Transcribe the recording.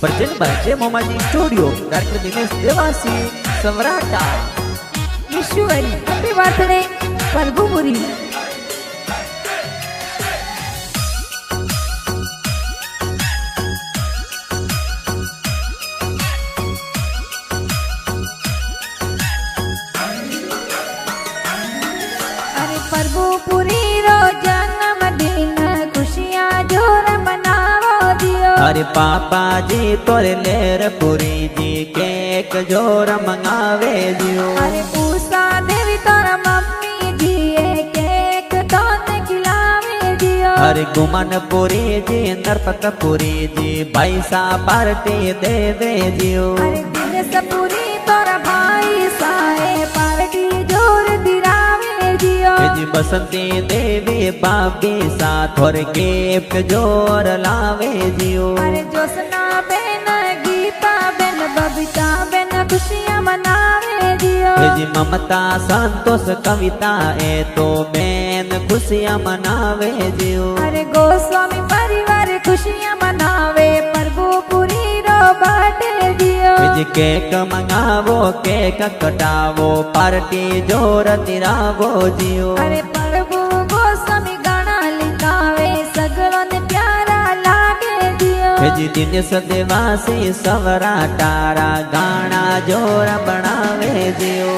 Present by Momaji studio director Dinesh Devasi Savrata. Ishwari happy birthday Prabhupuri. अरे प्रभुपुरी रो जन्मदिन खुशियां जोर मनावो दियो। अरे पापा जी तोरे लेर पुरी जी केक जोर मंगावे दियो। अरे उषा देवी तोरा मम्मी जी केक तोने खिलावे दियो। अरे गुमन पुरी जी नरपत पुरी जी भाई सा पार्टी देवे दियो। अरे दिनेश पुरी तोरा भाई साए पार्टी जोर दिरावे दियो। जी बसंती देवी बाबी सा थोर गिफ्ट जोर लावे दियो। अरे जोसना बेन गीता बेन बबीता बेन खुशियां मनावे दियो। जी ममता संतोष कविता ए तो बेन खुशियां मनावे दियो। अरे गोस्वामी परिवार खुशियां मनावे प्रभुपुरी रो बर्थडे दियो। जी केक मंगावो केक कटावो पार्टी जोर तिरावो जियो। अरे प्रभु गोस्वामी गाना लिखावे सगलों ने प्यारा लागे दियो। जी दिनेश देवासी सवराटा गाना जोर बनावे दियो।